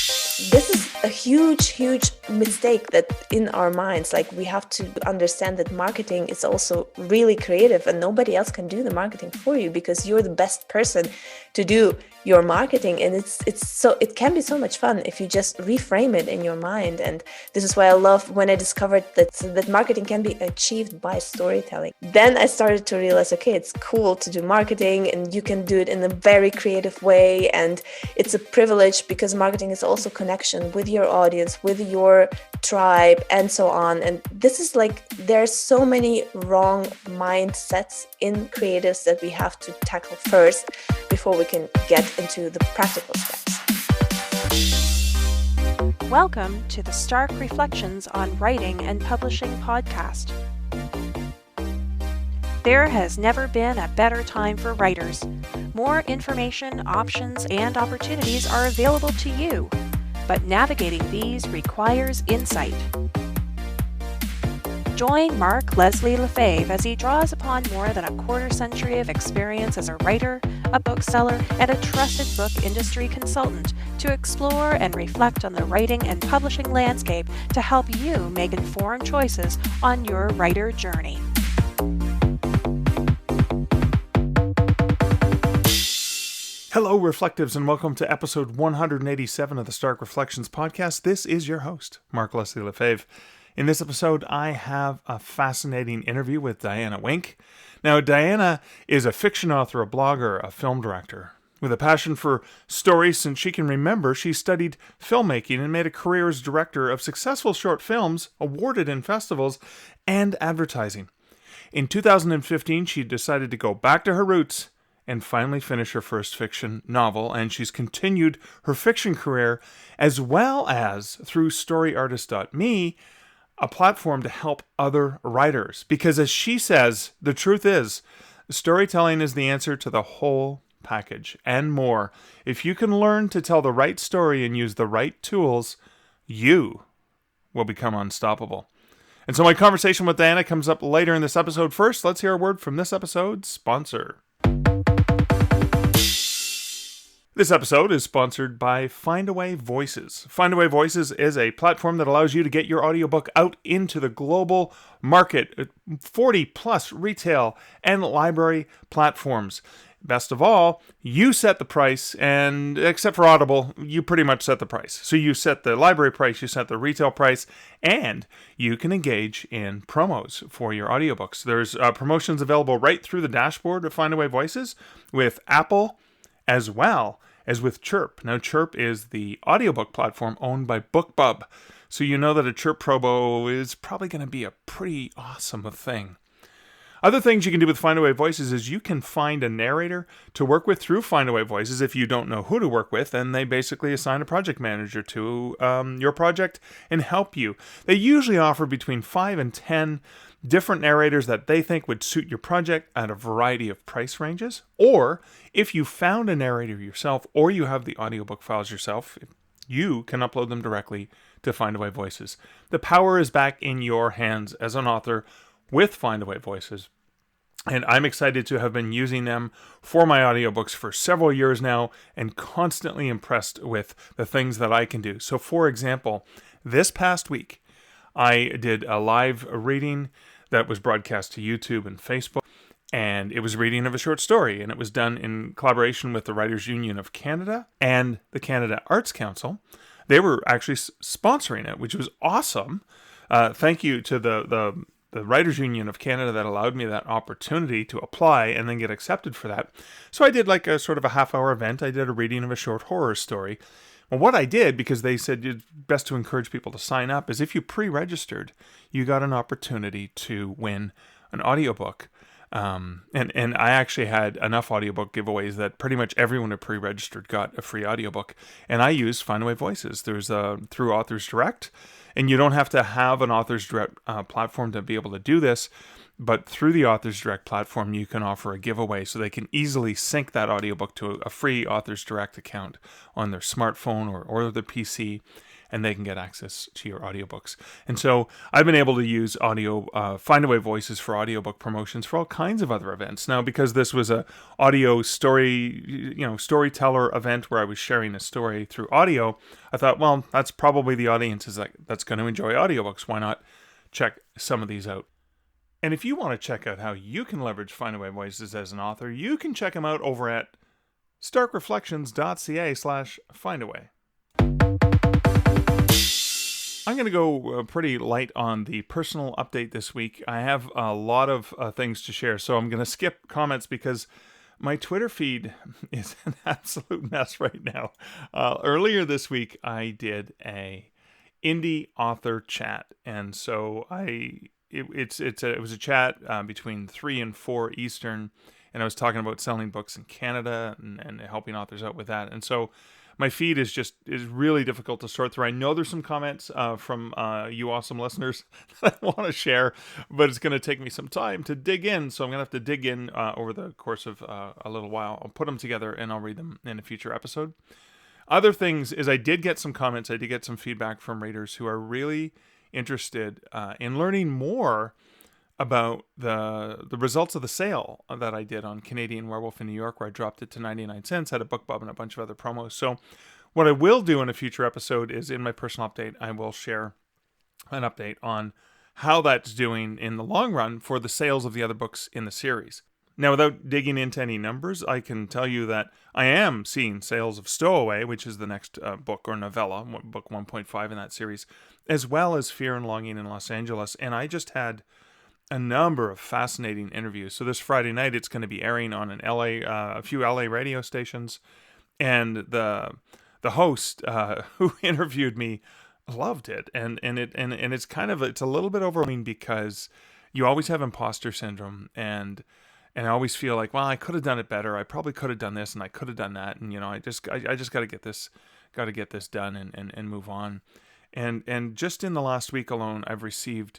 This is a huge mistake that in our minds, like we have to understand that marketing is also really creative and nobody else can do the marketing for you because you're the best person to do your marketing. And it can be so much fun if you just reframe it in your mind. And this is why I love when I discovered that marketing can be achieved by storytelling. Then I started to realize, okay, it's cool to do marketing and you can do it in a very creative way. And it's a privilege because marketing is also connection with your audience, with your tribe, and so on. And this is like, there's so many wrong mindsets in creatives that we have to tackle first before we can get into the practical steps. Welcome to the Stark Reflections on Writing and Publishing podcast. There has never been a better time for writers. More information, options, and opportunities are available to you, but navigating these requires insight. Join Mark Leslie Lefebvre as he draws upon more than a quarter century of experience as a writer, a bookseller, and a trusted book industry consultant to explore and reflect on the writing and publishing landscape to help you make informed choices on your writer journey. Hello, Reflectives, and welcome to episode 187 of the Stark Reflections podcast. This is your host, Mark Leslie Lefebvre. In this episode, I have a fascinating interview with Diana Wink. Now, Diana is a fiction author, a blogger, a film director. With a passion for stories since she can remember, she studied filmmaking and made a career as director of successful short films awarded in festivals and advertising. In 2015, she decided to go back to her roots and finally finish her first fiction novel, and she's continued her fiction career as well as through StoryArtist.me, a platform to help other writers. Because as she says, the truth is, storytelling is the answer to the whole package and more. If you can learn to tell the right story and use the right tools, you will become unstoppable. And so my conversation with Diana comes up later in this episode. First, let's hear a word from this episode's sponsor. This episode is sponsored by Findaway Voices. Findaway Voices is a platform that allows you to get your audiobook out into the global market, 40 plus retail and library platforms. Best of all, you set the price, and except for Audible, you pretty much set the price. So you set the library price, you set the retail price, and you can engage in promos for your audiobooks. There's promotions available right through the dashboard of Findaway Voices with Apple as well as with Chirp. Now, Chirp is the audiobook platform owned by BookBub, so you know that a Chirp promo is probably going to be a pretty awesome thing. Other things you can do with Findaway Voices is you can find a narrator to work with through Findaway Voices if you don't know who to work with, and they basically assign a project manager to your project and help you. They usually offer between 5 and 10 different narrators that they think would suit your project at a variety of price ranges. Or if you found a narrator yourself or you have the audiobook files yourself, you can upload them directly to Findaway Voices. The power is back in your hands as an author with Findaway Voices. And I'm excited to have been using them for my audiobooks for several years now and constantly impressed with the things that I can do. So for example, this past week, I did a live reading that was broadcast to YouTube and Facebook, and it was a reading of a short story, and it was done in collaboration with the Writers' Union of Canada and the Canada Arts Council. They were actually sponsoring it, which was awesome. Thank you to the Writers' Union of Canada that allowed me that opportunity to apply and then get accepted for that. So I did like a sort of a half-hour event. I did a reading of a short horror story. Well, what I did, because they said it's best to encourage people to sign up, is if you pre-registered, you got an opportunity to win an audiobook. And I actually had enough audiobook giveaways that pretty much everyone who pre-registered got a free audiobook. And I used Findaway Voices. There's through Authors Direct, and you don't have to have an Authors Direct platform to be able to do this. But through the Authors Direct platform, you can offer a giveaway so they can easily sync that audiobook to a free Authors Direct account on their smartphone or their PC. and they can get access to your audiobooks. And so I've been able to use Findaway Voices for audiobook promotions for all kinds of other events. Now, because this was a audio storyteller event where I was sharing a story through audio, I thought, well, that's probably the audience that's going to enjoy audiobooks. Why not check some of these out? And if you want to check out how you can leverage Findaway Voices as an author, you can check them out over at starkreflections.ca/Findaway. I'm going to go pretty light on the personal update this week. I have a lot of things to share, so I'm going to skip comments because my Twitter feed is an absolute mess right now. Earlier this week, I did a indie author chat, and so it was a chat between 3 and 4 Eastern, and I was talking about selling books in Canada and helping authors out with that. And so my feed is really difficult to sort through. I know there's some comments from you awesome listeners that I want to share, but it's going to take me some time to dig in. So I'm going to have to dig in over the course of a little while. I'll put them together and I'll read them in a future episode. Other things is I did get some comments. I did get some feedback from readers who are really interested in learning more about the results of the sale that I did on Canadian Werewolf in New York, where I dropped it to 99 cents, had a BookBub and a bunch of other promos. So what I will do in a future episode is in my personal update, I will share an update on how that's doing in the long run for the sales of the other books in the series. Now, without digging into any numbers, I can tell you that I am seeing sales of Stowaway, which is the next book or novella, book 1.5 in that series, as well as Fear and Longing in Los Angeles. And I just had a number of fascinating interviews. So this Friday night, it's going to be airing on a few LA radio stations, and the host who interviewed me loved it, and it's a little bit overwhelming because you always have imposter syndrome, and I always feel like, well, I could have done it better. I probably could have done this, and I could have done that, and I just got to get this done and move on, and just in the last week alone, I've received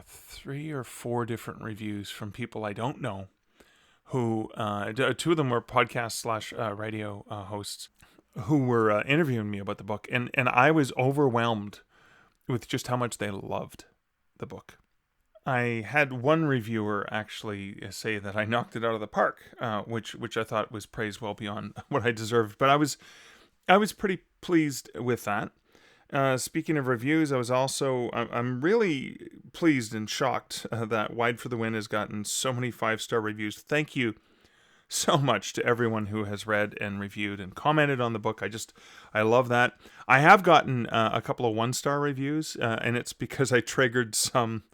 3 or 4 different reviews from people I don't know who 2 of them were podcast / radio hosts who were interviewing me about the book, and I was overwhelmed with just how much they loved the book. I had one reviewer actually say that I knocked it out of the park, which I thought was praise well beyond what I deserved, but I was pretty pleased with that. Speaking of reviews, I'm really pleased and shocked that Wide for the Wind has gotten so many 5-star reviews. Thank you so much to everyone who has read and reviewed and commented on the book. I love that. I have gotten a couple of 1-star reviews, and it's because I triggered some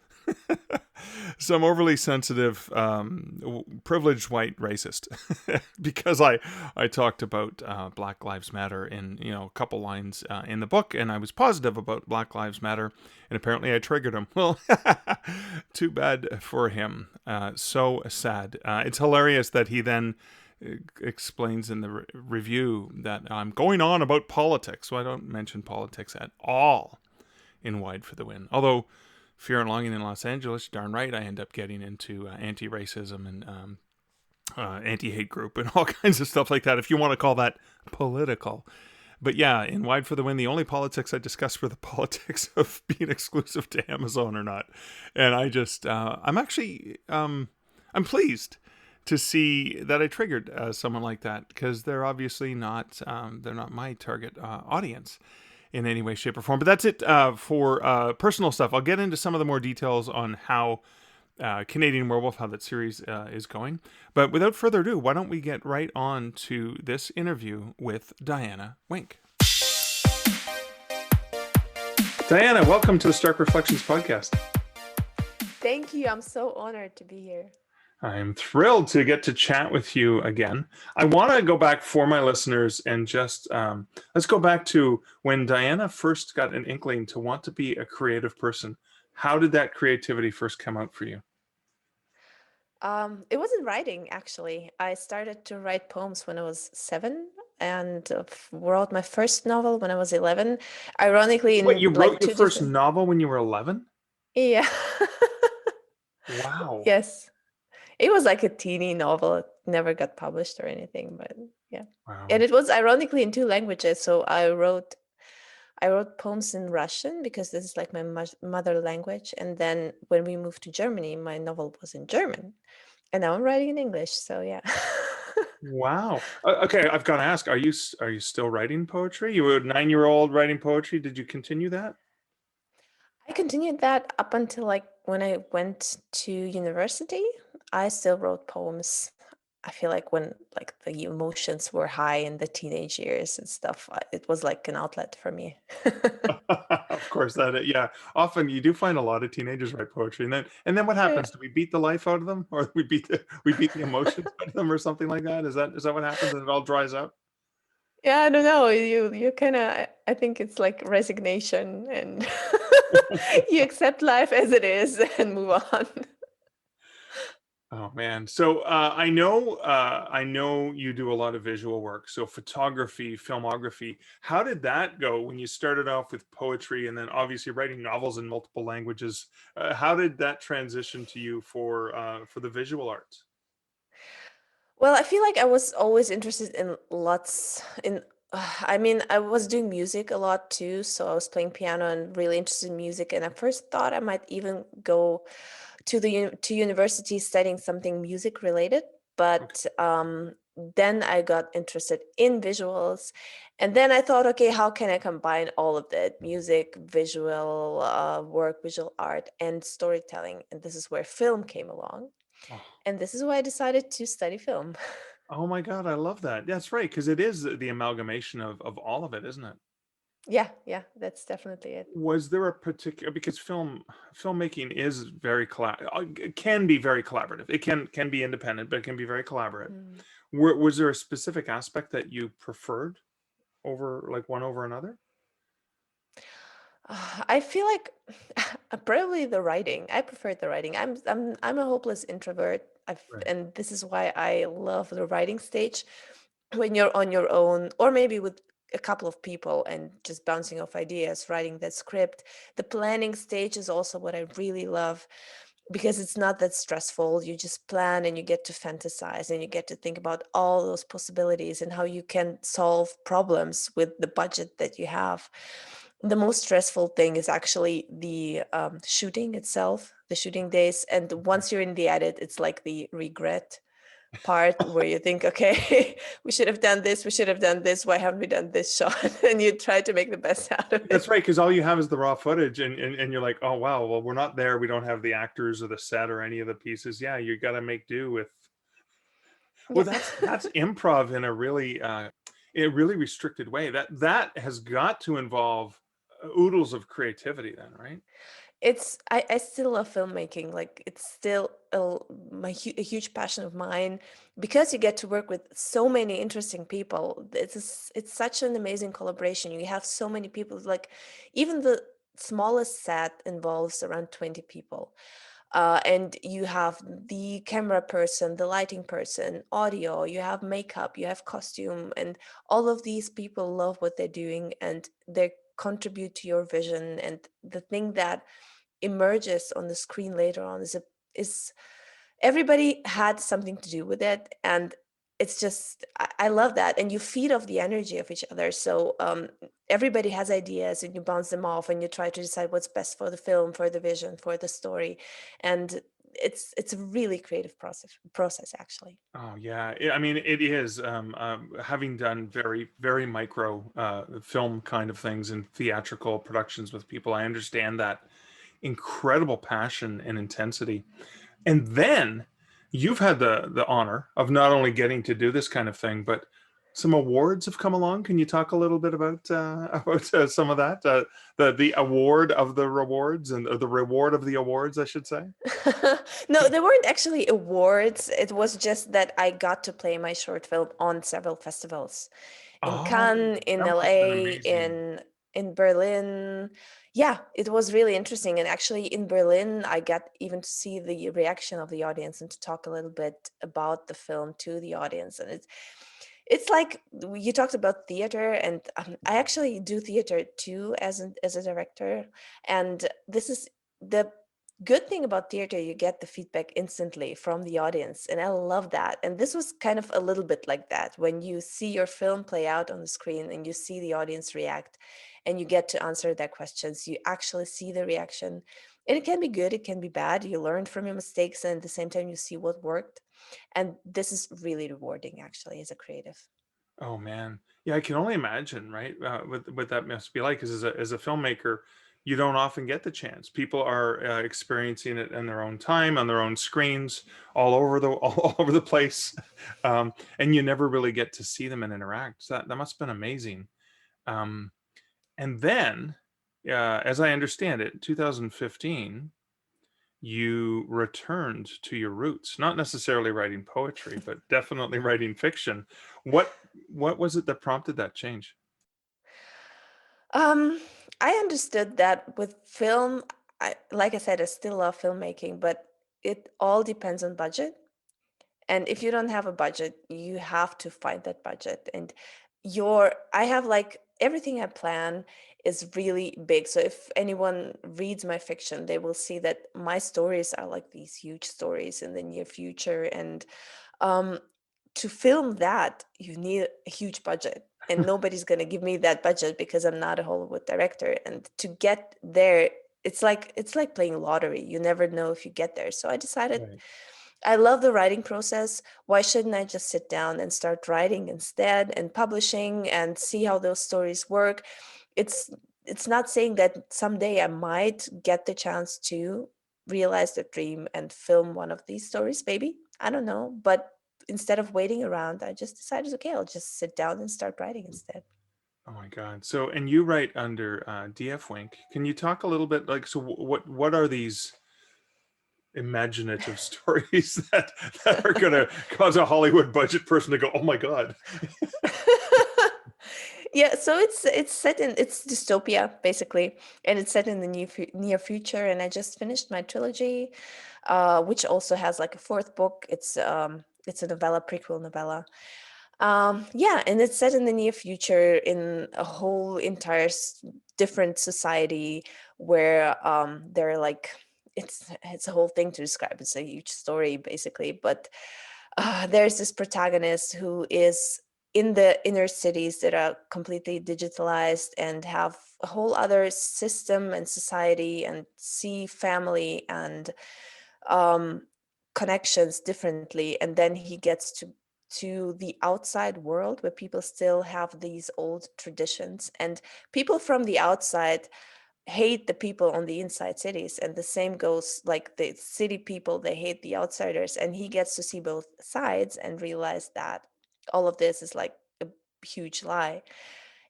overly sensitive, privileged white racist because I talked about Black Lives Matter in a couple lines in the book, and I was positive about Black Lives Matter, and apparently I triggered him. Well, too bad for him. So sad. It's hilarious that he then explains in the review that I'm going on about politics. So I don't mention politics at all in Wide for the Wind, although Fear and Longing in Los Angeles, darn right, I end up getting into anti-racism and anti-hate group and all kinds of stuff like that, if you want to call that political. But yeah, in Wide for the Wind, the only politics I discussed were the politics of being exclusive to Amazon or not. And I just, I'm pleased to see that I triggered someone like that, because they're obviously not, they're not my target audience in any way, shape, or form. But that's it for personal stuff. I'll get into some of the more details on how Canadian Werewolf, how that series is going. But without further ado, why don't we get right on to this interview with Diana Wink. Diana, welcome to the Stark Reflections podcast. Thank you. I'm so honored to be here. I'm thrilled to get to chat with you again. I want to go back for my listeners and just let's go back to when Diana first got an inkling to want to be a creative person. How did that creativity first come out for you? It wasn't writing, actually. I started to write poems when I was 7 and wrote my first novel when I was 11. Ironically, Wait, you wrote your first novel when you were 11? Yeah. Wow. Yes. It was like a teeny novel. It never got published or anything, but yeah. Wow. And it was ironically in 2 languages. So I wrote I wrote poems in Russian because this is like my mother language. And then when we moved to Germany, my novel was in German. And now I'm writing in English. So yeah. Wow. Okay, I've got to ask, are you still writing poetry? You were a 9-year-old writing poetry. Did you continue that? I continued that up until like when I went to university. I still wrote poems. I feel like when like the emotions were high in the teenage years and stuff, it was like an outlet for me. Of course, yeah. Often you do find a lot of teenagers write poetry, and then what Yeah. happens? Do we beat the life out of them, or we beat the emotions out of them, or something like that? Is that what happens, and it all dries up? Yeah, I don't know. You kind of I think it's like resignation and you accept life as it is and move on. Oh man. So I know you do a lot of visual work. So photography, filmography. How did that go when you started off with poetry and then obviously writing novels in multiple languages? How did that transition to you for the visual arts? Well, I feel like I was always interested in lots in I mean, I was doing music a lot too, so I was playing piano and really interested in music. And I first thought I might even go to to university studying something music related, Okay. but then I got interested in visuals, and then I thought, okay, how can I combine all of that music, visual work, visual art, and storytelling? And this is where film came along. Oh, And this is why I decided to study film. oh my God, I love that. That's right, because it is the amalgamation of all of it, isn't it? Yeah, yeah, that's definitely it. Was there a particular, because filmmaking is very can be very collaborative. It can be independent, but it can be very collaborative. Mm. Was there a specific aspect that you preferred over like one over another? I feel like probably the writing. I prefer the writing. I'm a hopeless introvert. Right. And this is why I love the writing stage when you're on your own, or maybe with a couple of people and just bouncing off ideas, writing that script. The planning stage is also what I really love because it's not that stressful. You just plan and you get to fantasize and you get to think about all those possibilities and how you can solve problems with the budget that you have. The most stressful thing is actually the shooting itself, the shooting days. And once you're in the edit, it's like the regret part where you think, okay, we should have done this, we should have done this, why haven't we done this shot? And you try to make the best out of That's it. right, because all you have is the raw footage, and you're like, oh wow, well we're not there. We don't have the actors or the set or any of the pieces. Yeah, you got to make do with. Well, Yeah. that's improv in a really restricted way. That has got to involve oodles of creativity, then, right? I still love filmmaking. Like it's still a huge passion of mine because you get to work with so many interesting people. It's such an amazing collaboration. You have so many people. Like even the smallest set involves around 20 people. And you have the camera person, the lighting person, audio, you have makeup, you have costume, and all of these people love what they're doing and they contribute to your vision. And the thing that emerges on the screen later on is everybody had something to do with it, and it's just I love that, and you feed off the energy of each other. So everybody has ideas and you bounce them off and you try to decide what's best for the film, for the vision, for the story. And it's a really creative process actually. Oh yeah, I mean it is. Having done very micro film kind of things and theatrical productions with people, I understand that incredible passion and intensity. And then you've had the honor of not only getting to do this kind of thing, but some awards have come along. Can you talk a little bit about about some of that? The award of the rewards and the reward of the awards, I should say. No, there weren't actually awards. It was just that I got to play my short film on several festivals in Oh, Cannes, in that must have been LA, amazing. in Berlin. Yeah, it was really interesting. And actually in Berlin, I got even to see the reaction of the audience and to talk a little bit about the film to the audience. And it's like you talked about theater, and I actually do theater too as as a director. And this is the good thing about theater, you get the feedback instantly from the audience, and I love that. And this was kind of a little bit like that. When you see your film play out on the screen and you see the audience react and you get to answer their questions, you actually see the reaction. And it can be good, it can be bad. You learn from your mistakes, and at the same time you see what worked. And this is really rewarding actually as a creative. Oh man, yeah, I can only imagine, right? What that must be like. Because as a filmmaker, you don't often get the chance. People are experiencing it in their own time, on their own screens, all over the all over the place, and you never really get to see them and interact. So that must have been amazing. Um, and then, as I understand it, 2015, you returned to your roots, not necessarily writing poetry, but definitely writing fiction. What what was it that prompted that change? Um, I understood that with film, like I said, I still love filmmaking, but it all depends on budget. And if you don't have a budget, you have to find that budget. And I have like everything I plan is really big. So if anyone reads my fiction, they will see that my stories are like these huge stories in the near future. And um, to film that, you need a huge budget. And nobody's going to give me that budget because I'm not a Hollywood director. And to get there, it's like playing lottery. You never know if you get there. So I decided Right. I love the writing process. Why shouldn't I just sit down and start writing instead and publishing and see how those stories work? It's it's not saying that someday I might get the chance to realize the dream and film one of these stories, maybe. I don't know. But instead of waiting around, I just decided, okay, I'll just sit down and start writing instead. Oh my God. So, and you write under DF Wink. Can you talk a little bit like, so what are these imaginative stories that are going to cause a Hollywood budget person to go, "Oh my God." Yeah, so it's dystopia basically, and it's set in the near future. And I just finished my trilogy, which also has like a fourth book. It's a novella, prequel novella. Yeah, and it's set in the near future in a whole entire different society where they're like it's a whole thing to describe. It's a huge story basically, but there's this protagonist who is in the inner cities that are completely digitalized and have a whole other system and society and see family and um, connections differently. And then he gets to the outside world where people still have these old traditions, and people from the outside hate the people on the inside cities, and the same goes like the city people, they hate the outsiders, and he gets to see both sides and realize that all of this is like a huge lie.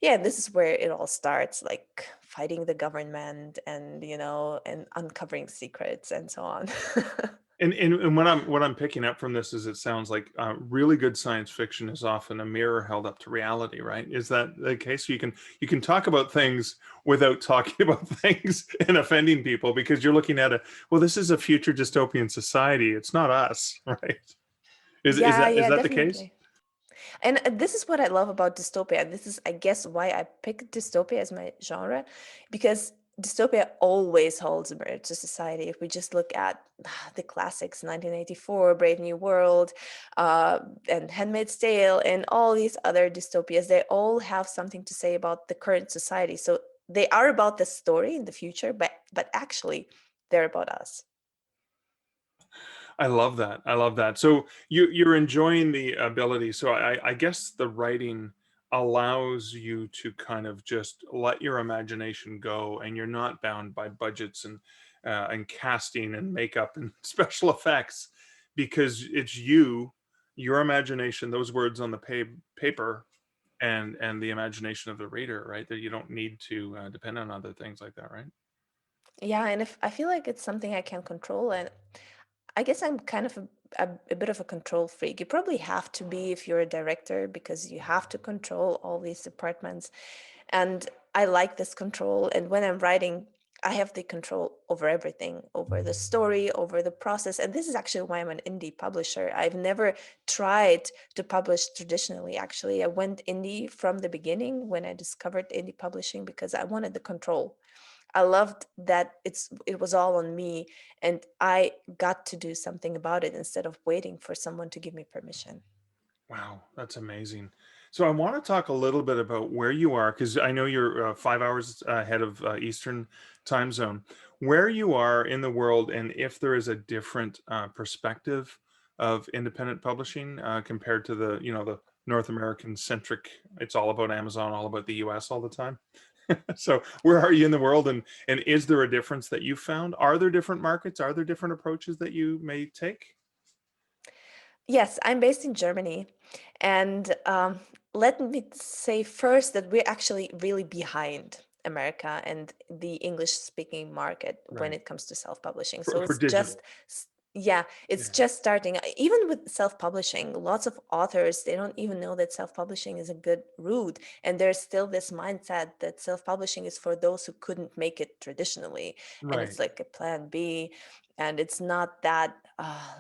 Yeah, and this is where it all starts, like fighting the government and and uncovering secrets and so on. And what I'm picking up from this is it sounds like really good science fiction is often a mirror held up to reality, right? Is that the case? You can talk about things without talking about things and offending people because you're looking at well, this is a future dystopian society. It's not us, right? Yeah, Is yeah, that the case? definitely. And this is what I love about dystopia. This is, I guess, why I picked dystopia as my genre, because dystopia always holds a mirror to society. If we just look at the classics, 1984, Brave New World, uh, and Handmaid's Tale, and all these other dystopias, they all have something to say about the current society. So they are about the story in the future, but actually, they're about us. I love that. I love that. So you're enjoying the ability. So I guess the writing allows you to kind of just let your imagination go, and you're not bound by budgets and casting and makeup and special effects because it's your imagination, those words on the paper, and the imagination of the reader, right? That you don't need to depend on other things like that, right? Yeah, and if I feel like it's something I can control, and I guess I'm kind of a bit of a control freak. You probably have to be if you're a director because you have to control all these departments. And I like this control. And when I'm writing, I have the control over everything, over the story, over the process. And this is actually why I'm an indie publisher. I've never tried to publish traditionally, actually. I went indie from the beginning when I discovered indie publishing because I wanted the control. I loved that it was all on me, and I got to do something about it instead of waiting for someone to give me permission. Wow, that's amazing. So I want to talk a little bit about where you are, because I know you're 5 hours ahead of Eastern time zone. Where you are in the world, and if there is a different perspective of independent publishing compared to the North American centric. It's all about Amazon, all about the U.S. all the time. So where are you in the world, and is there a difference that you found? Are there different markets? Are there different approaches that you may take? Yes, I'm based in Germany. And let me say first that we're actually really behind America and the English speaking market when Right. it comes to self publishing. For, So for it's digital. just, yeah, it's Yeah. just starting. Even with self publishing, lots of authors, they don't even know that self publishing is a good route. And there's still this mindset that self publishing is for those who couldn't make it traditionally. And Right. it's like a plan B. And it's not that,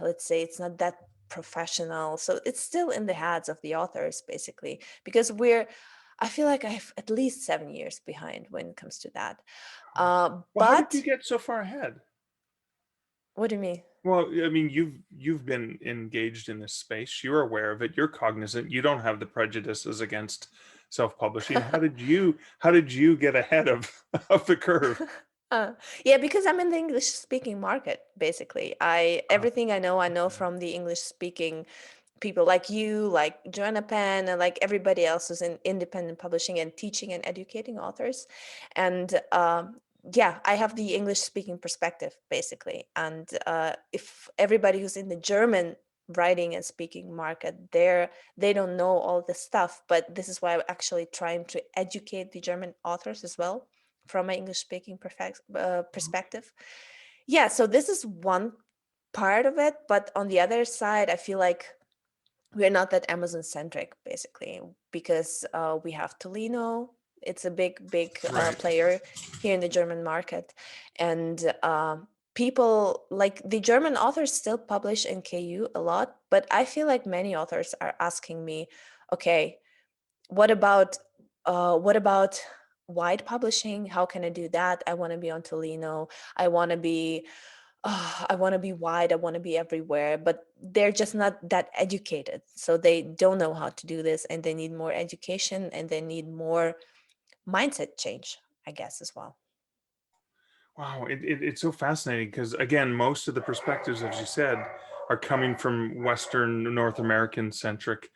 let's say, it's not that professional. So it's still in the hands of the authors, basically, because I feel like I've at least 7 years behind when it comes to that. Well, how did you But get so far ahead? what do you mean? Well, I mean, you've been engaged in this space. You're aware of it. You're cognizant. You don't have the prejudices against self-publishing. How did you get ahead of of the curve? Uh, yeah, because I'm in the English speaking market, basically. I Oh, everything I know okay. from the English speaking people like you, like Joanna Penn, and like everybody else who's in independent publishing and teaching and educating authors. And yeah, I have the English speaking perspective, basically. And if everybody who's in the German writing and speaking market, they don't know all this stuff. But this is why I'm actually trying to educate the German authors as well from my English speaking perspective. Yeah, so this is one part of it. But on the other side, I feel like we're not that Amazon centric, basically, because we have Tolino. It's a big Right. player here in the German market, and people like the German authors still publish in KU a lot. But I feel like many authors are asking me, okay, what about wide publishing? How can I do that? I want to be on Tolino. I want to be I want to be wide, I want to be everywhere, but they're just not that educated. So they don't know how to do this, and they need more education, and they need more mindset change, I guess, as well. Wow, it's so fascinating because again, most of the perspectives, as you said, are coming from Western North American centric,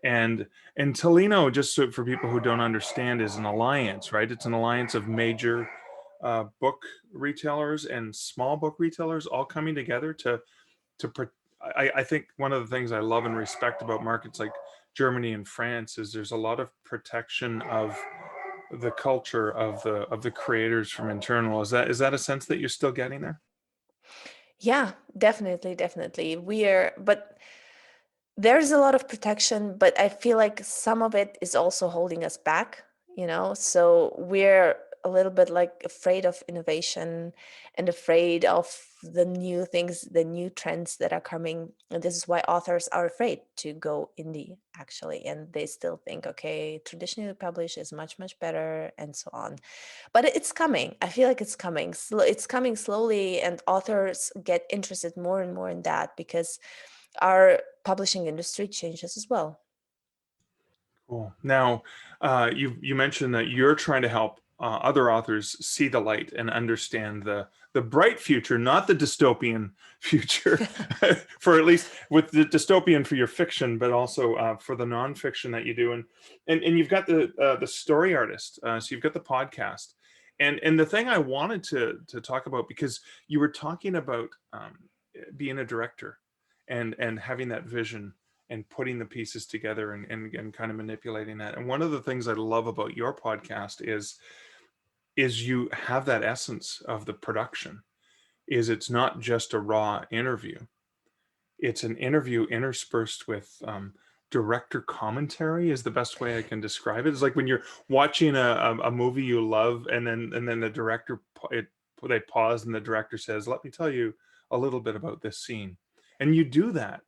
and and Tolino, just so for people who don't understand, is an alliance, right? It's an alliance of major book retailers and small book retailers all coming together to. I think one of the things I love and respect about markets like Germany and France is there's a lot of protection of the culture of the creators from internal. Is that a sense that you're still getting there? Yeah, definitely, definitely. But there's a lot of protection, but I feel like some of it is also holding us back, So we're a little bit like afraid of innovation and afraid of the new things, the new trends that are coming. And this is why authors are afraid to go indie, actually. And they still think, okay, traditionally published is much, much better, and so on. But it's coming. I feel like it's coming. It's coming slowly, and authors get interested more and more in that because our publishing industry changes as well. Cool. Now, you mentioned that you're trying to help other authors see the light and understand the bright future, not the dystopian future, for at least with the dystopian for your fiction, but also for the nonfiction that you do. And you've got the story artist, so you've got the podcast, and the thing I wanted to talk about, because you were talking about being a director and having that vision and putting the pieces together and kind of manipulating that. And one of the things I love about your podcast is you have that essence of the production. Is it's not just a raw interview. It's an interview interspersed with director commentary is the best way I can describe it. It's like when you're watching a movie you love, and then the director they pause and the director says, "Let me tell you a little bit about this scene," and you do that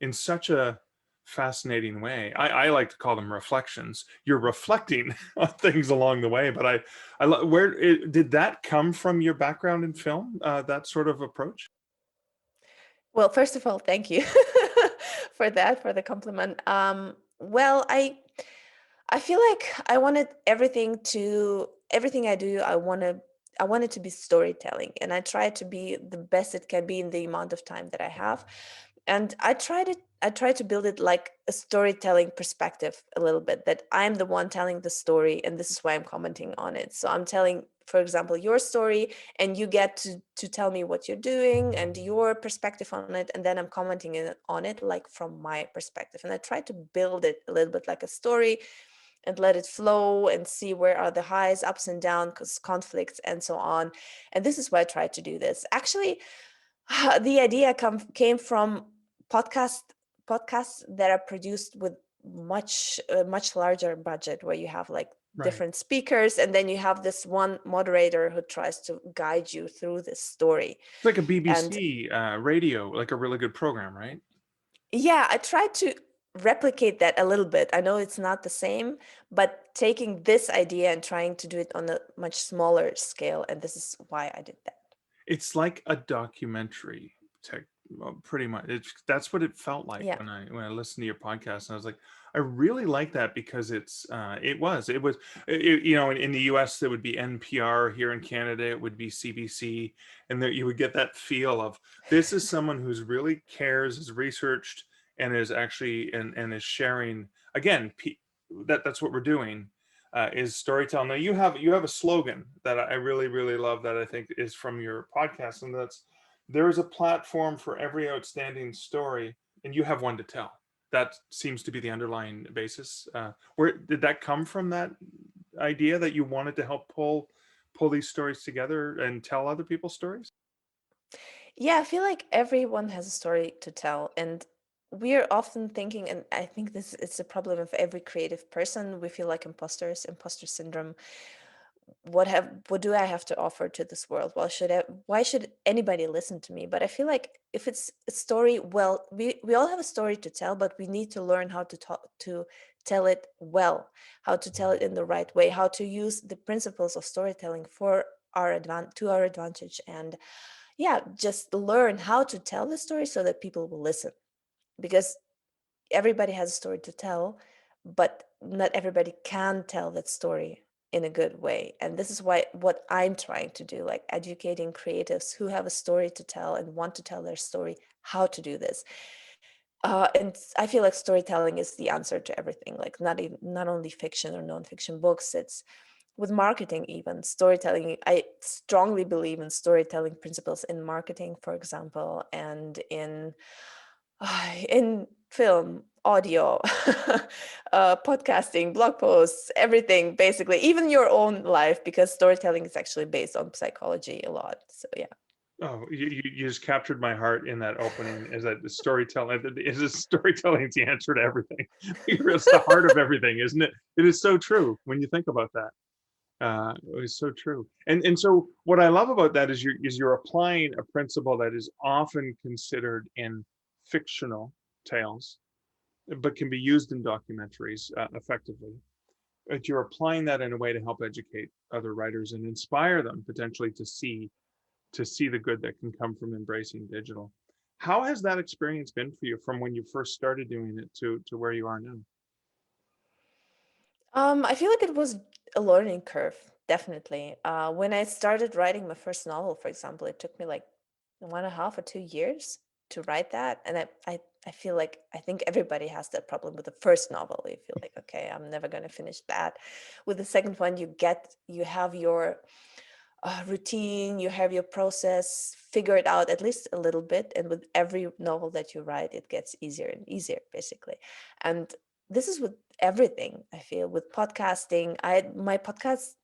in such a fascinating way. I like to call them reflections. You're reflecting on things along the way, but did that come from your background in film? That sort of approach? Well, first of all, thank you for that, for the compliment. Well, I feel like I wanted everything I do, I want it to be storytelling, and I try to be the best it can be in the amount of time that I have. And I try to build it like a storytelling perspective a little bit, that I'm the one telling the story and this is why I'm commenting on it. So I'm telling, for example, your story, and you get to tell me what you're doing and your perspective on it, and then I'm commenting on it like from my perspective. And I try to build it a little bit like a story and let it flow and see where are the highs, ups and downs, conflicts, and so on. And this is why I try to do this. Actually, the idea came from podcast podcasts that are produced with much larger budget, where you have like Right. different speakers, and then you have this one moderator who tries to guide you through this story. It's like a And BBC radio, like a really good program, right? yeah, I tried to replicate that a little bit. I know it's not the same, but taking this idea and trying to do it on a much smaller scale, and this is why I did that. It's like a documentary tech, well, pretty much. That's what it felt like Yeah. when I listened to your podcast, and I was like, I really like that because it was in the U.S. there would be NPR, here in Canada it would be CBC, and there you would get that feel of this is someone who's really cares, is researched, and is actually and is sharing again. That's what we're doing, is storytelling. Now you have a slogan that I really really love that I think is from your podcast, and that's there is a platform for every outstanding story, and you have one to tell. That seems to be the underlying basis. Where did that come from? That idea that you wanted to help pull these stories together and tell other people's stories. Yeah, I feel like everyone has a story to tell, and we're often thinking, and I think this is a problem of every creative person. We feel like imposters, imposter syndrome. What do I have to offer to this world? Why should anybody listen to me? But I feel like if it's a story, well, we all have a story to tell, but we need to learn how to tell it well, how to tell it in the right way, how to use the principles of storytelling for our advantage, and yeah, just learn how to tell the story so that people will listen, because everybody has a story to tell, but not everybody can tell that story in a good way. And this is why what I'm trying to do, like educating creatives who have a story to tell and want to tell their story, how to do this. And I feel like storytelling is the answer to everything, like not only fiction or nonfiction books. It's with marketing, even storytelling. I strongly believe in storytelling principles in marketing, for example, and in film, audio, podcasting, blog posts, everything, basically, even your own life, because storytelling is actually based on psychology a lot. So yeah. Oh, you just captured my heart in that opening. Is that the storytelling? Is this storytelling is the answer to everything? It's the heart of everything, isn't it? It is so true when you think about that. It's so true. And so what I love about that is you're applying a principle that is often considered in fictional tales, but can be used in documentaries effectively. But you're applying that in a way to help educate other writers and inspire them potentially to see the good that can come from embracing digital. How has that experience been for you from when you first started doing it to where you are now? I feel like it was a learning curve, definitely. When I started writing my first novel, for example, it took me like 1.5 or 2 years to write that. And I feel like I think everybody has that problem with the first novel. You feel like, okay, I'm never going to finish that. With the second one, you have your routine, you have your process figured out at least a little bit. And with every novel that you write, it gets easier and easier, basically. And this is with everything. I feel with podcasting, my podcasts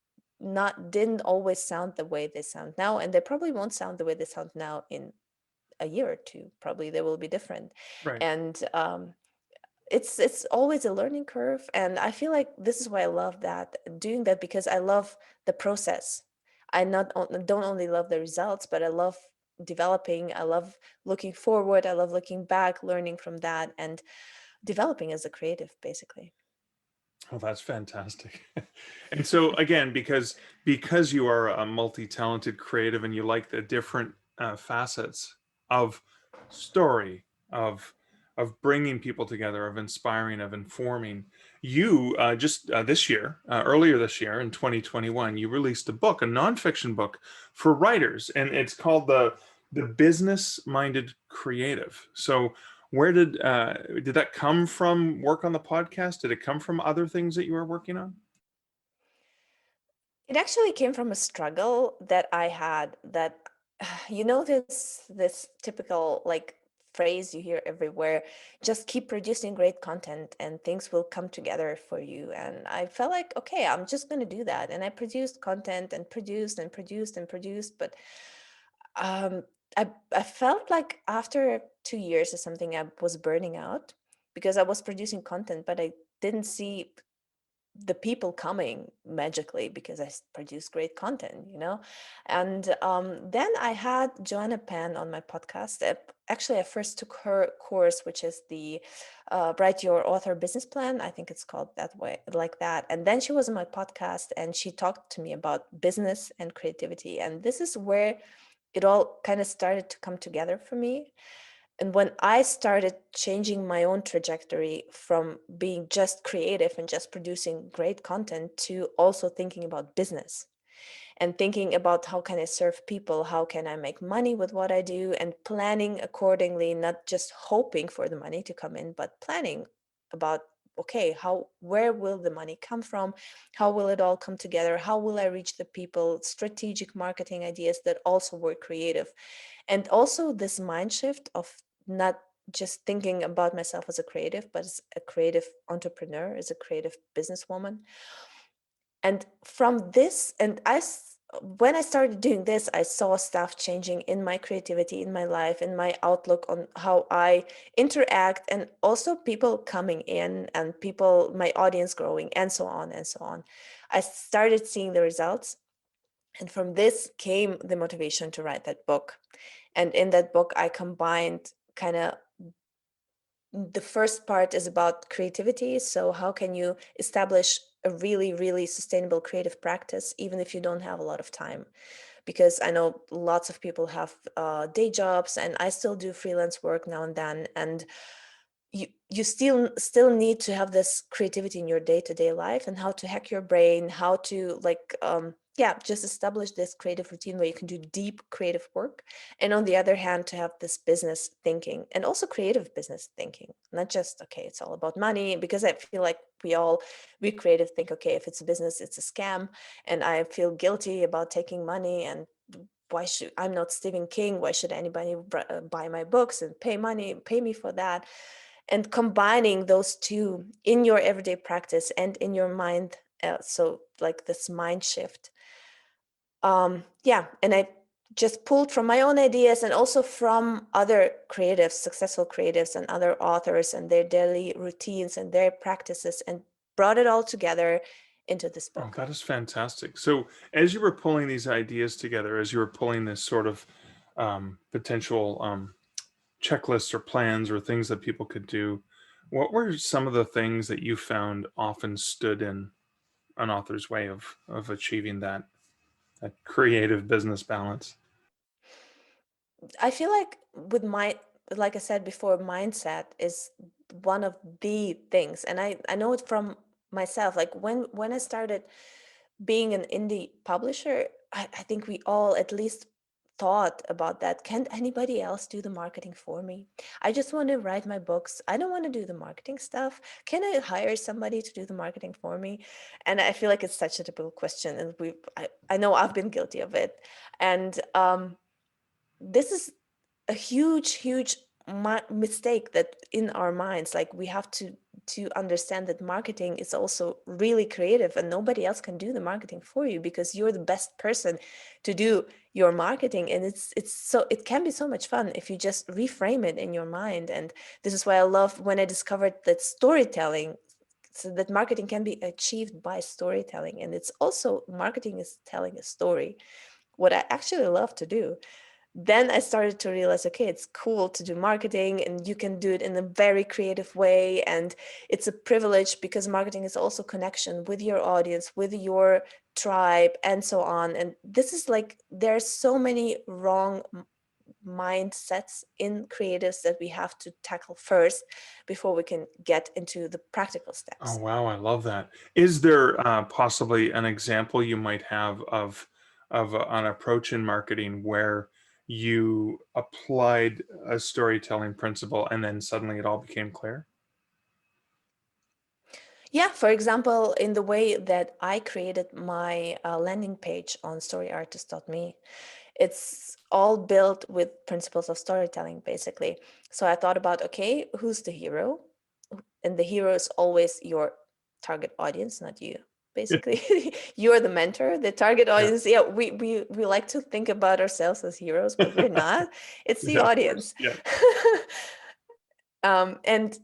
not didn't always sound the way they sound now, and they probably won't sound the way they sound now in a year or two. Probably they will be different. Right. And it's always a learning curve, and I feel like this is why I love that, doing that, because I love the process. Don't only love the results, but I love developing. I love looking forward. I love looking back, learning from that. And developing as a creative, basically. Oh, that's fantastic. And so again, because you are a multi-talented creative and you like the different facets of story, of bringing people together, of inspiring, of informing, you just this year, earlier this year in 2021, you released a book, a nonfiction book for writers, and it's called the Business Minded Creative. So did that come from work on the podcast? Did it come from other things that you were working on? It actually came from a struggle that I had, that this typical like phrase you hear everywhere, just keep producing great content and things will come together for you. And I felt like, okay, I'm just going to do that. And I produced content and produced and produced and produced, but um I felt like after 2 years or something, I was burning out because I was producing content, but I didn't see the people coming magically because produce great content. And then I had Joanna Penn on my podcast. Actually, I first took her course, which is the Write Your Author Business Plan. I think it's called that way, like that. And then she was on my podcast and she talked to me about business and creativity. And this is where it all kind of started to come together for me. And when I started changing my own trajectory from being just creative and just producing great content to also thinking about business and thinking about how can I serve people, how can I make money with what I do, and planning accordingly, not just hoping for the money to come in, but planning about, okay, where will the money come from, how will it all come together, how will I reach the people, strategic marketing ideas that also were creative. And also this mind shift of not just thinking about myself as a creative, but as a creative entrepreneur, as a creative businesswoman. And from this, when I started doing this, I saw stuff changing in my creativity, in my life, in my outlook on how I interact, and also people coming in and people, my audience growing, and so on and so on. I started seeing the results. And from this came the motivation to write that book. And in that book, I combined kind of, the first part is about creativity. So how can you establish a really, really sustainable creative practice, even if you don't have a lot of time? Because I know lots of people have day jobs, and I still do freelance work now and then. And you still need to have this creativity in your day-to-day life, and how to hack your brain, how to like just establish this creative routine where you can do deep creative work. And on the other hand, to have this business thinking, and also creative business thinking, not just, okay, it's all about money. Because I feel like we creative think, okay, if it's a business, it's a scam, and I feel guilty about taking money. And I'm not Stephen King, why should anybody buy my books and pay me for that? And combining those two in your everyday practice and in your mind, so like this mind shift. And I just pulled from my own ideas and also from other creatives, successful creatives and other authors, and their daily routines and their practices, and brought it all together into this Oh, book. that is fantastic. So, as you were pulling these ideas together, as you were pulling this sort of potential checklists or plans or things that people could do, what were some of the things that you found often stood in an author's way of achieving that creative business balance? I feel like like I said before, mindset is one of the things. And I know it from myself. Like when I started being an indie publisher, I think we all at least thought about that. Can't anybody else do the marketing for me? I just want to write my books. I don't want to do the marketing stuff. Can I hire somebody to do the marketing for me? And I feel like it's such a typical question. And I know I've been guilty of it. And this is a huge mistake that in our minds, like we have to understand that marketing is also really creative, and nobody else can do the marketing for you because you're the best person to do your marketing. And it can be so much fun if you just reframe it in your mind. And this is why I love when I discovered that storytelling, so that marketing can be achieved by storytelling. And it's also, marketing is telling a story, what I actually love to do. Then I started to realize, okay, it's cool to do marketing and you can do it in a very creative way. And it's a privilege because marketing is also connection with your audience, with your tribe, and so on. And this is like, there's so many wrong mindsets in creatives that we have to tackle first before we can get into the practical Oh, steps. wow, I love that. Is there possibly an example you might have of an approach in marketing where you applied a storytelling principle and then suddenly it all became clear? Yeah, for example, in the way that I created my landing page on storyartist.me, it's all built with principles of storytelling, basically. So I thought about, okay, who's the hero? And the hero is always your target audience, not you. Basically, you're the mentor, the target Yeah, audience. Yeah, we like to think about ourselves as heroes, but we're not. It's the yeah, of course. audience. Yeah. And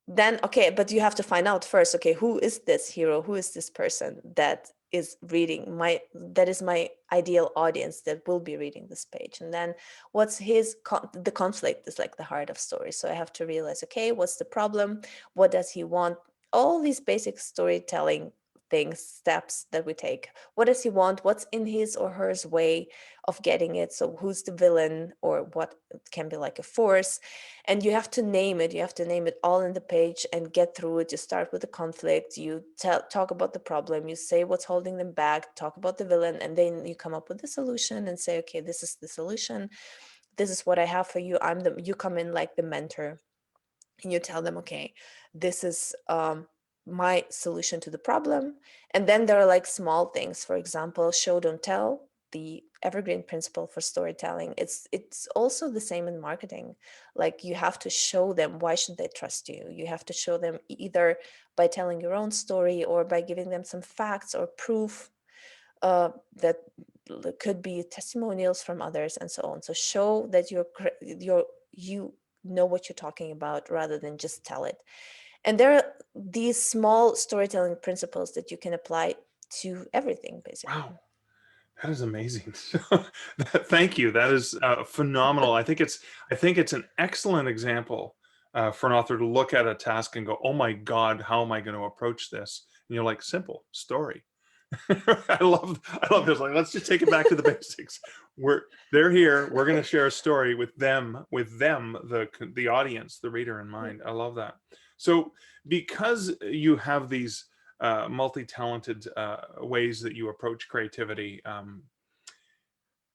then, okay, but you have to find out first, okay, who is this hero? Who is this person that is reading that is my ideal audience that will be reading this page? And then what's the conflict is like the heart of story. So I have to realize, okay, what's the problem? What does he want? All these basic storytelling things, steps that we take. What does he want? What's in his or hers way of getting it? So who's the villain, or what can be like a force? And you have to name it. You have to name it all in the page and get through it. You start with the conflict, you talk about the problem, you say what's holding them back, talk about the villain, and then you come up with the solution and say, okay, this is the solution, this is what I have for you. You come in like the mentor, and you tell them, okay, this is my solution to the problem. And then there are like small things, for example, show don't tell, the evergreen principle for storytelling. It's also the same in marketing. Like, you have to show them, why should they trust you? You have to show them either by telling your own story or by giving them some facts or proof that could be testimonials from others and so on. So show that you know what you're talking about rather than just tell it. And there are these small storytelling principles that you can apply to everything, basically. Wow. That is amazing. Thank you. That is phenomenal. I think it's an excellent example for an author to look at a task and go, "Oh my God, how am I going to approach this?" And you're like, "Simple story." I love Yeah. this. Like, let's just take it back to the basics. They're here. We're going to share a story with them, the audience, the reader in mind. I love that. So because you have these multi-talented ways that you approach creativity,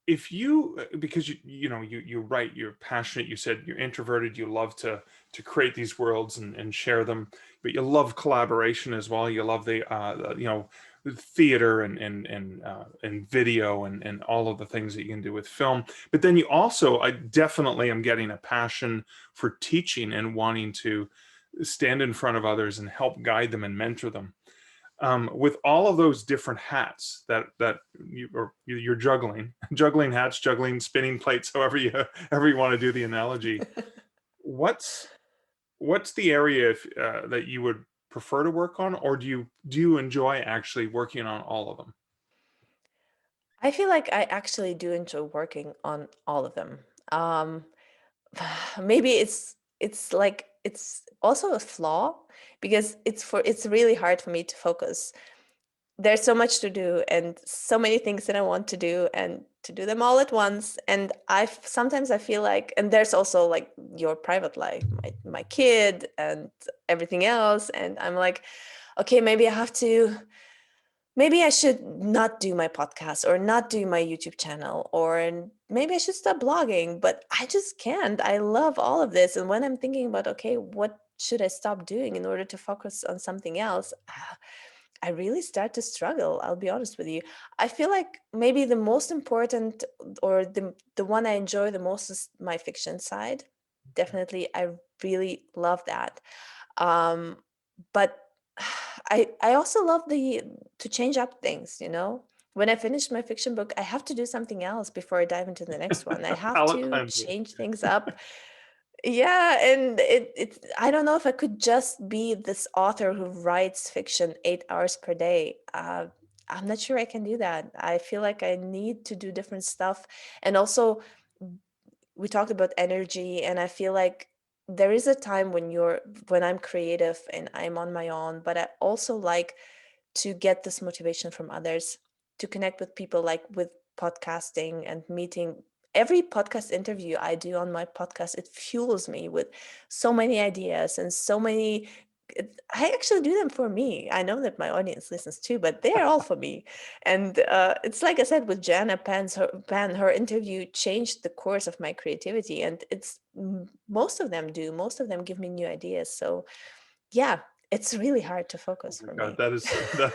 if you because you know you write, you're passionate, you said you're introverted, you love to create these worlds and share them, but you love collaboration as well. You love you know, theater and video and all of the things that you can do with film. But then you also, I definitely am getting a passion for teaching and wanting to stand in front of others and help guide them and mentor them. With all of those different hats that you're juggling, juggling hats, juggling spinning plates, however you want to do the analogy. What's what's the area that you would prefer to work on, or do you enjoy actually working on all of them? I feel like I actually do enjoy working on all of them. Um, maybe it's like it's also a flaw because it's really hard for me to focus. There's so much to do and so many things that I want to do and to do them all at once. And sometimes I feel like, and there's also like your private life, my kid and everything else. And I'm like, okay, maybe I should not do my podcast or not do my YouTube channel, or maybe I should stop blogging, but I just can't. I love all of this. And when I'm thinking about, okay, what should I stop doing in order to focus on something else? I really start to struggle. I'll be honest with you. I feel like maybe the most important, or the one I enjoy the most, is my fiction side. Definitely, I really love that. Um, but I also love the to change up things. When I finish my fiction book, I have to do something else before I dive into the next one. I have Palette to cleanser. change things up. Yeah, and it's I don't know if I could just be this author who writes fiction 8 hours per day. I'm not sure I can do that. I feel like I need to do different stuff, and also we talked about energy, and I feel like there is a time when I'm creative and I'm on my own, but I also like to get this motivation from others, to connect with people, like with podcasting and meeting. Every podcast interview I do on my podcast, it fuels me with so many ideas and so many. I actually do them for me. I know that my audience listens too, but they're all for me. And it's like I said with Jana Pan, her interview changed the course of my creativity, and most of them do. Most of them give me new ideas. So yeah, it's really hard to Oh focus my for God, me. that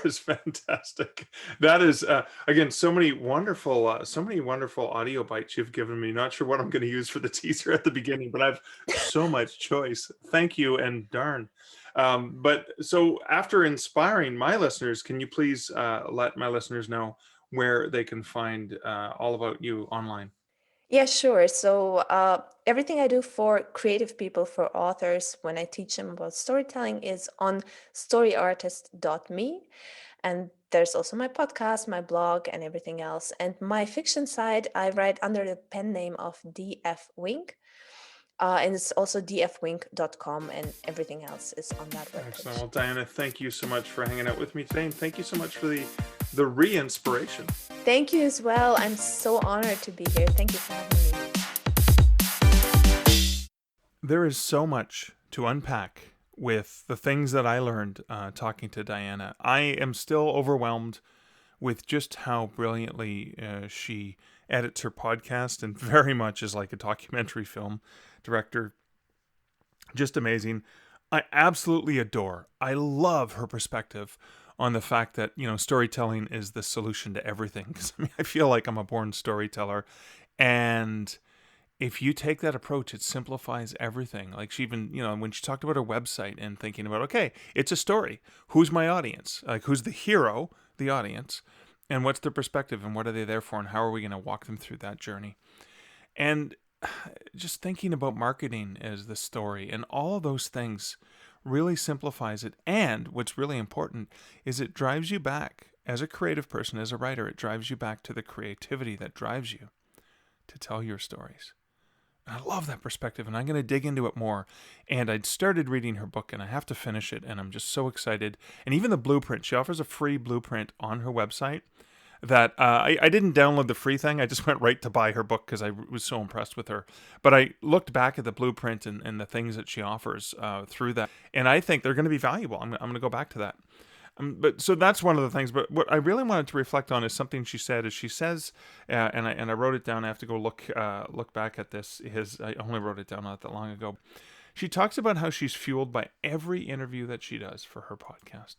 is fantastic. That is again so many wonderful audio bites you've given me. Not sure what I'm going to use for the teaser at the beginning, but I've so much choice. Thank you and darn. But so after inspiring my listeners, can you please let my listeners know where they can find all about you online? Yeah, sure. So everything I do for creative people, for authors, when I teach them about storytelling, is on storyartist.me. And there's also my podcast, my blog, and everything else. And my fiction side, I write under the pen name of DF Wink. And it's also dfwink.com, and everything else is on that Excellent. webpage. Well, Diana, thank you so much for hanging out with me today, and thank you so much for the re-inspiration. Thank you as well. I'm so honored to be here. Thank you for having me. There is so much to unpack with the things that I learned talking to Diana. I am still overwhelmed with just how brilliantly she edits her podcast, and very much is like a documentary film director. Just amazing. I absolutely adore. I love her perspective on the fact that, storytelling is the solution to everything. Because I feel like I'm a born storyteller, and if you take that approach, it simplifies everything. Like she even, when she talked about her website and thinking about, okay, it's a story. Who's my audience? Like, who's the hero, the audience, and what's their perspective, and what are they there for, and how are we going to walk them through that journey? And just thinking about marketing as the story and all of those things really simplifies it. And what's really important is it drives you back as a creative person, as a writer, it drives you back to the creativity that drives you to tell your stories. I love that perspective, and I'm going to dig into it more. And I'd started reading her book, and I have to finish it, and I'm just so excited. And even the blueprint, she offers a free blueprint on her website that I didn't download the free thing. I just went right to buy her book because I was so impressed with her. But I looked back at the blueprint and the things that she offers through that, and I think they're going to be valuable. I'm going to go back to that. But so that's one of the things. But what I really wanted to reflect on is something she said. Is she says, and I wrote it down. I have to go look back at this. I only wrote it down not that long ago. She talks about how she's fueled by every interview that she does for her podcast,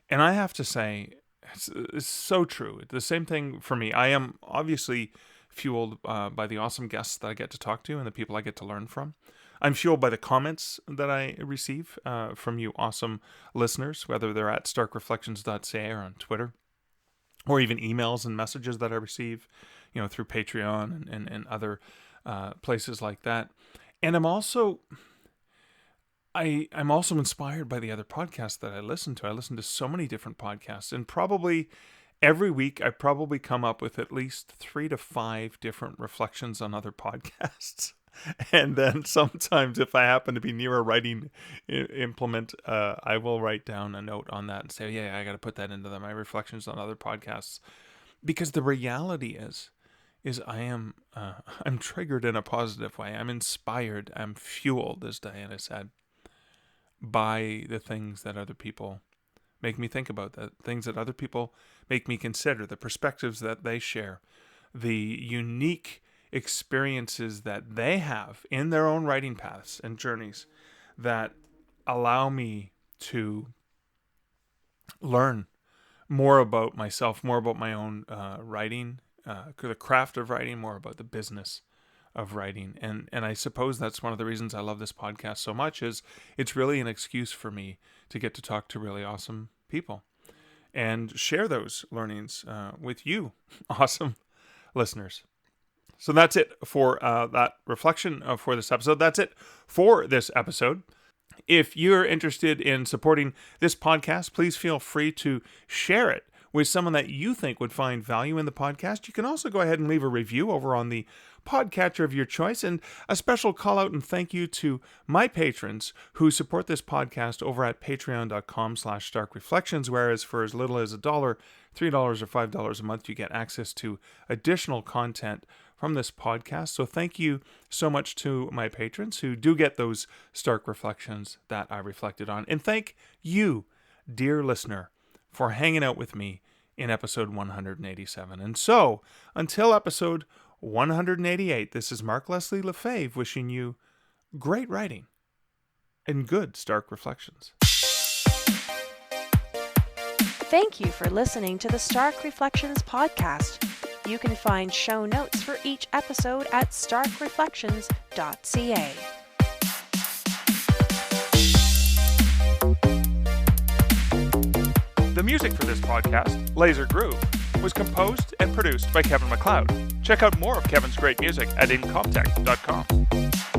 and I have to say, it's so true. The same thing for me. I am obviously fueled by the awesome guests that I get to talk to and the people I get to learn from. I'm fueled by the comments that I receive from you awesome listeners, whether they're at starkreflections.ca or on Twitter, or even emails and messages that I receive, through Patreon and other places like that. And I'm also inspired by the other podcasts that I listen to. I listen to so many different podcasts, and probably every week I probably come up with at least 3 to 5 different reflections on other podcasts. And then sometimes if I happen to be near a writing implement, I will write down a note on that and say, yeah, I got to put that into my reflections on other podcasts. Because the reality is I'm triggered in a positive way. I'm inspired. I'm fueled, as Diana said, by the things that other people make me think about, the things that other people make me consider, the perspectives that they share, the unique experiences that they have in their own writing paths and journeys that allow me to learn more about myself, more about my own writing, the craft of writing, more about the business of writing. And I suppose that's one of the reasons I love this podcast so much, is it's really an excuse for me to get to talk to really awesome people and share those learnings with you, awesome listeners. So that's it for that reflection for this episode. That's it for this episode. If you're interested in supporting this podcast, please feel free to share it with someone that you think would find value in the podcast, you can also go ahead and leave a review over on the podcatcher of your choice. And a special call out and thank you to my patrons who support this podcast over at patreon.com/starkreflections, whereas for as little as $1, $3, or $5 a month, you get access to additional content from this podcast. So thank you so much to my patrons who do get those Stark Reflections that I reflected on. And thank you, dear listener, for hanging out with me in episode 187. And so, until episode 188, this is Mark Leslie Lefebvre wishing you great writing and good Stark Reflections. Thank you for listening to the Stark Reflections podcast. You can find show notes for each episode at starkreflections.ca. The music for this podcast, Laser Groove, was composed and produced by Kevin MacLeod. Check out more of Kevin's great music at incomptech.com.